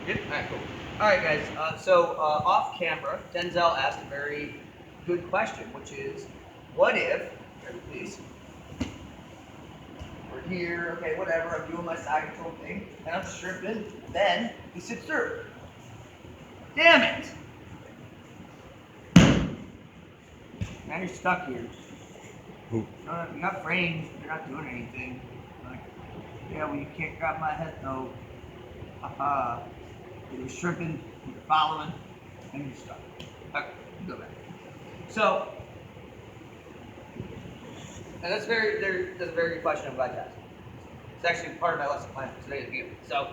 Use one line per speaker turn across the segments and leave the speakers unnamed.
Good? All right, cool. All right, guys. Off camera, Denzel asked a very good question, which is, what if, please, we're here, okay, whatever, I'm doing my side control thing, and I'm stripping, then he sits through. Damn it! Now you're stuck here. You got frames, you're not doing anything. Like, yeah, well, you can't grab my head, though. Haha. You're stripping, you're following, and you're stuck. Okay, go back. So, and that's a very good question. I'm glad you asked. It's actually part of my lesson plan for today to begin with. So,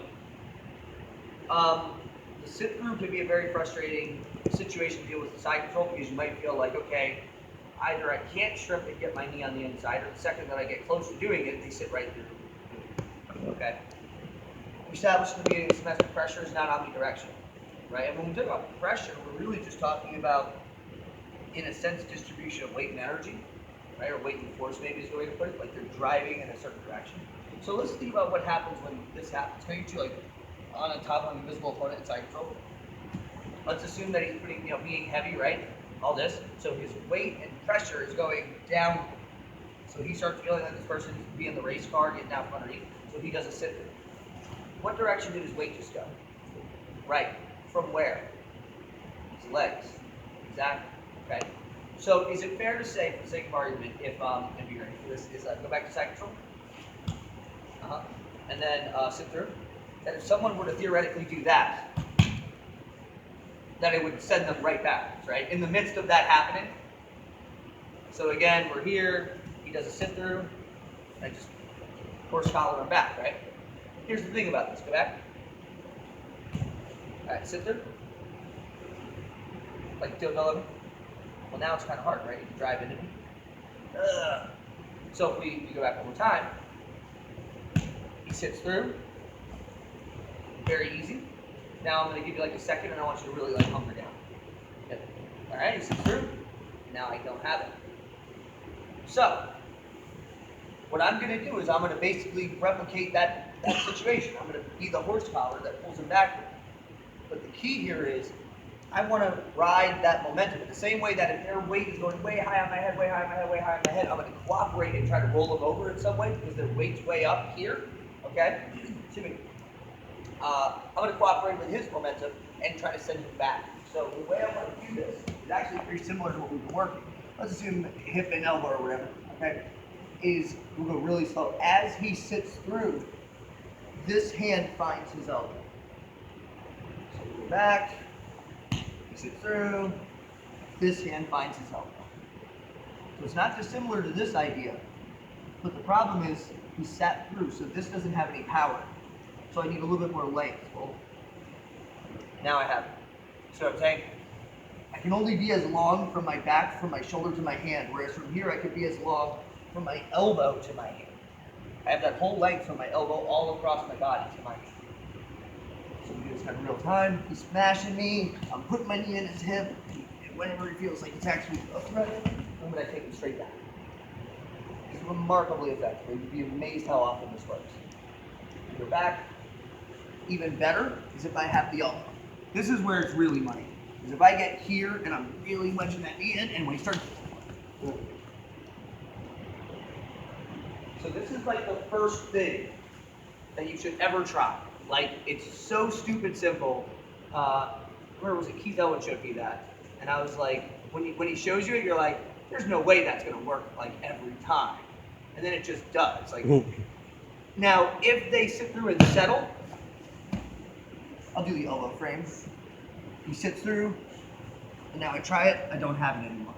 the sit through can be a very frustrating situation to deal with the side control because you might feel like, okay, either I can't strip and get my knee on the inside, or the second that I get close to doing it, they sit right through. Okay. We established in the beginning of the semester pressure is not omnidirectional, right? And when we talk about pressure, we're really just talking about, in a sense, distribution of weight and energy, right? Or weight and force, maybe is the way to put it. Like they're driving in a certain direction. So let's think about what happens when this happens. Can you two like on top of an invisible opponent in side control? Let's assume that he's putting, being heavy, right? All this. So his weight and pressure is going down. So he starts feeling like this person's being the race car, getting down from underneath. So he does a sit through. What direction did his weight just go? Right. From where? His legs. Exactly. Okay. So is it fair to say, for the sake of argument, if you're ready for this, is go back to side control, and then sit through, that if someone were to theoretically do that, that it would send them right backwards, right? In the midst of that happening. So again, we're here. He does a sit through. I just horse collar him back, right? Here's the thing about this. Go back. All right, sit through. Like Till Well, now it's kind of hard, right? You can drive into me. So if we go back one more time, he sits through. Very easy. Now I'm going to give you like a second, and I want you to really like hunker down. Good. All right, he sits through. Now I don't have it. So what I'm going to do is I'm going to basically replicate that situation. I'm going to be the horse collar that pulls him backward. But the key here is I want to ride that momentum in the same way that if their weight is going way high on my head, way high on my head, way high on my head, I'm going to cooperate and try to roll them over in some way because their weight's way up here. Okay? Excuse me. I'm going to cooperate with his momentum and try to send him back. So the way I want to do this is actually pretty similar to what we've been working. Let's assume hip and elbow or whatever. Okay? Is we'll go really slow. As he sits through, this hand finds his elbow. So we go back, he sits through, this hand finds his elbow. So it's not dissimilar to this idea, but the problem is he sat through, so this doesn't have any power. So I need a little bit more length. Well, now I have it. So I'm saying I can only be as long from my back, from my shoulder to my hand, whereas from here I could be as long from my elbow to my hand. I have that whole length from my elbow all across my body to my hand. So we do this kind of real time. He's smashing me. I'm putting my knee in his hip. And whenever he feels like it's actually a threat, I'm going to take him straight back. It's remarkably effective. You'd be amazed how often this works. You go back. Even better is if I have the elbow. This is where it's really money. Is if I get here and I'm really wedging that knee in, and when he starts. So this is like the first thing that you should ever try. Like, it's so stupid simple. Where was it? Keith Owen showed me that. And I was like, when he shows you it, you're like, there's no way that's going to work like every time. And then it just does. Like, now, if they sit through and settle, I'll do the elbow frame. He sits through, and now I try it, I don't have it anymore.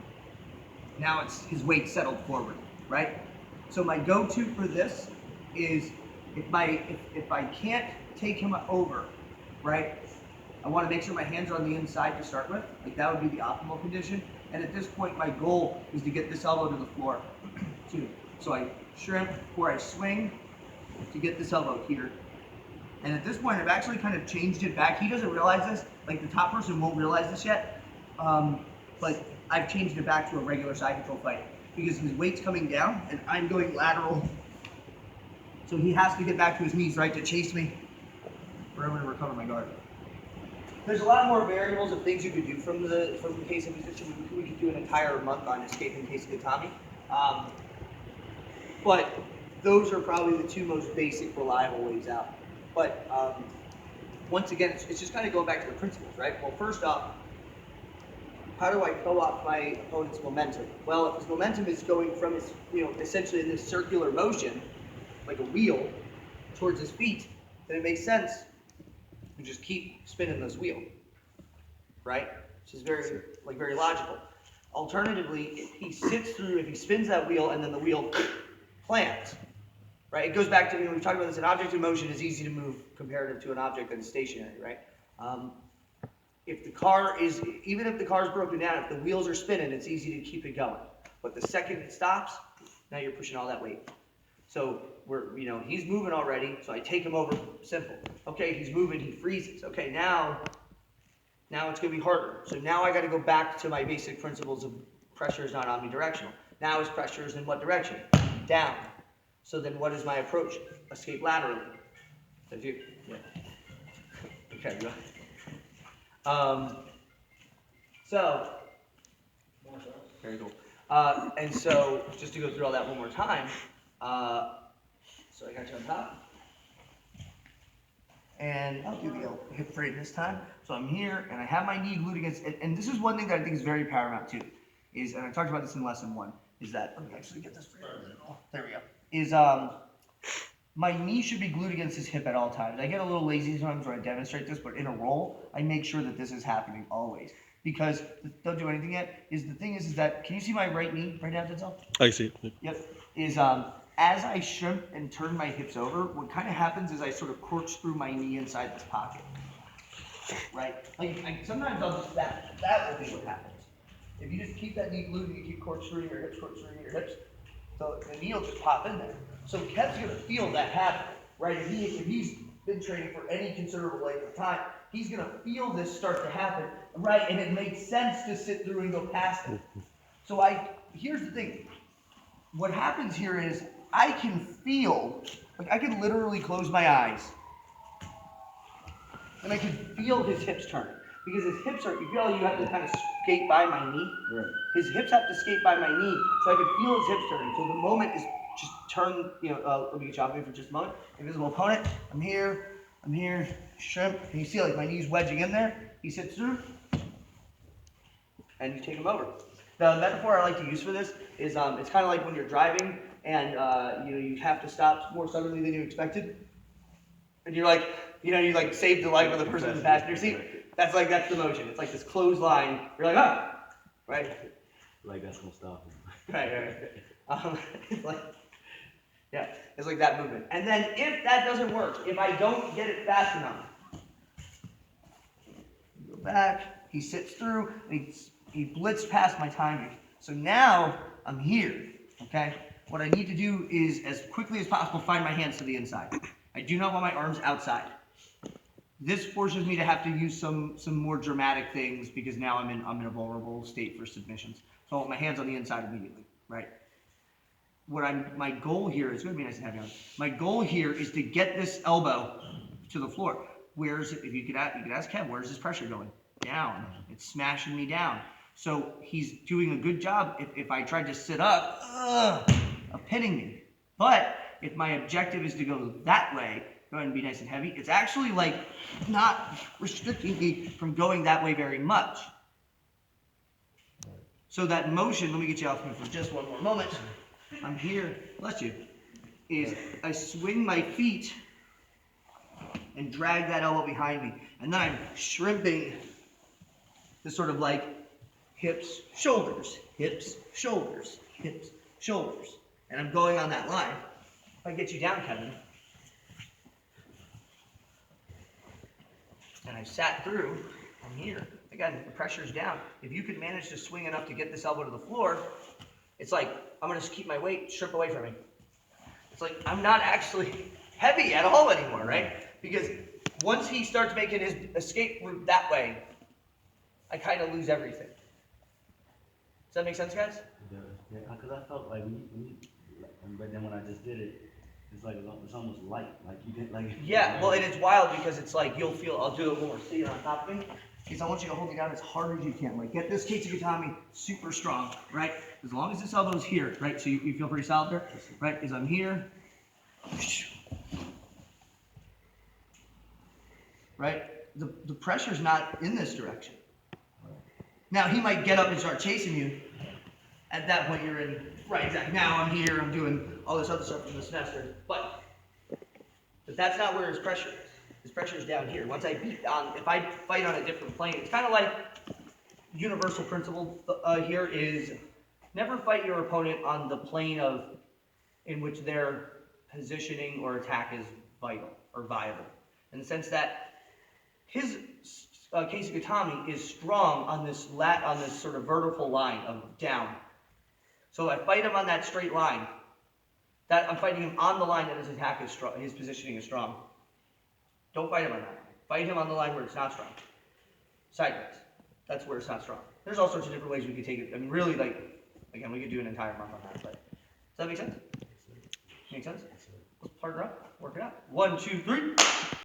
Now it's his weight settled forward, right? So my go-to for this is if I can't take him over, right? I want to make sure my hands are on the inside to start with. Like that would be the optimal condition. And at this point, my goal is to get this elbow to the floor. So I shrimp or I swing to get this elbow here. And at this point, I've actually kind of changed it back. He doesn't realize this. Like the top person won't realize this yet. But I've changed it back to a regular side control fight because his weight's coming down and I'm going lateral. So he has to get back to his knees, right, to chase me, or I'm going to recover my guard. There's a lot more variables of things you could do from the Kesa position. We could do an entire month on escaping Kesa Gatame. But those are probably the two most basic, reliable ways out. But once again, it's just kind of going back to the principles, right? Well, first off, how do I co-opt my opponent's momentum? Well, if his momentum is going from his, essentially in this circular motion, like a wheel, towards his feet, then it makes sense to just keep spinning this wheel, right? Which is very logical. Alternatively, if he sits through, if he spins that wheel and then the wheel plants, right? It goes back to, we've talked about this, an object in motion is easy to move comparative to an object that is stationary, right? If the car is, even if the car is broken down, if the wheels are spinning, it's easy to keep it going. But the second it stops, now you're pushing all that weight. So he's moving already, so I take him over, simple. Okay, he's moving, he freezes. Okay, now it's gonna be harder. So now I gotta go back to my basic principles of pressure is not omnidirectional. Now his pressure is in what direction? Down. So then what is my approach? Escape laterally. Yeah. Okay, go ahead. So, very cool. And so, just to go through all that one more time, so I got you on top. And I'll do the hip freight this time. So I'm here, and I have my knee glued against, and this is one thing that I think is very paramount too, and I talked about this in lesson 1, is that, let me actually get this for you. There we go. Is, my knee should be glued against his hip at all times. I get a little lazy sometimes when I demonstrate this, but in a roll, I make sure that this is happening always. Because, don't do anything yet, the thing is that, can you see my right knee right now, Denzel?
I see it.
Yep. As I shrimp and turn my hips over, what kind of happens is I sort of corkscrew through my knee inside this pocket. Right? Sometimes I'll just, that will be what happens. If you just keep that knee glued and you keep corkscrewing your hips, so the knee will just pop in there. So Kev's going to feel that happen, right? If he's been training for any considerable length of time, he's going to feel this start to happen, right? And it makes sense to sit through and go past it. So here's the thing. What happens here is I can feel, I can literally close my eyes, and I can feel his hips turn. Because his hips are, you feel like you have to kind of skate by my knee. Right. His hips have to skate by my knee, so I can feel his hips turning. So the moment is just turn, let me get you off me for just a moment. Invisible opponent, I'm here, shrimp. And you see like my knee's wedging in there. He sits through, and you take him over. The metaphor I like to use for this is it's kind of like when you're driving and you have to stop more suddenly than you expected. And you're like, you like saved the life of the person in the passenger seat. That's the motion. It's like this clothesline. You're like, right?
Like that's gonna stop him.
Right. It's like that movement. And then if that doesn't work, if I don't get it fast enough, go back. He sits through. And he blitzed past my timing. So now I'm here. Okay. What I need to do is, as quickly as possible, find my hands to the inside. I do not want my arms outside. This forces me to have to use some more dramatic things because now I'm in a vulnerable state for submissions. So I want my hands on the inside immediately, right? My goal here is going to be nice and heavy on. My goal here is to get this elbow to the floor. If you could ask Kev, where's his pressure going? Down. It's smashing me down. So he's doing a good job. If I tried to sit up, of pinning me. But if my objective is to go that way, go ahead and be nice and heavy. It's actually like not restricting me from going that way very much. So that motion, let me get you off me for just one more moment. I'm here, bless you, is I swing my feet and drag that elbow behind me. And then I'm shrimping this sort of like hips, shoulders, hips, shoulders, hips, shoulders. And I'm going on that line. If I get you down, Kevin, and I've sat through, I'm here. Again, the pressure's down. If you could manage to swing enough to get this elbow to the floor, it's like, I'm gonna just keep my weight, strip away from me. It's like, I'm not actually heavy at all anymore, right? Because once he starts making his escape route that way, I kind of lose everything. Does that make sense, guys?
Yeah, because I felt like but then when I just did it, It's like it's almost light. Like you didn't like.
Yeah, well, and it's wild because it's like you'll feel. I'll do it more. So you're on top of me. Because I want you to hold me down as hard as you can. Like get this Kesa Gatame super strong, right? As long as this elbow's here, right? So you feel pretty solid there, right? Because I'm here, right? The pressure's not in this direction. Now he might get up and start chasing you. At that point, you're in, right, exactly. Now I'm here, I'm doing all this other stuff from the semester. But that's not where his pressure is. His pressure is down here. Once I beat on, if I fight on a different plane, it's kind of like universal principle here is never fight your opponent on the plane of in which their positioning or attack is vital or viable. In the sense that his Kesa Gatame is strong on this sort of vertical line of down. So if I fight him on that straight line, that I'm fighting him on the line that his attack is strong, his positioning is strong. Don't fight him on that. Fight him on the line where it's not strong. Sideways. That's where it's not strong. There's all sorts of different ways we could take it. I mean, really, like, again, we could do an entire month on that. But does that make sense? Make sense? Let's partner up. Work it out. 1, 2, 3.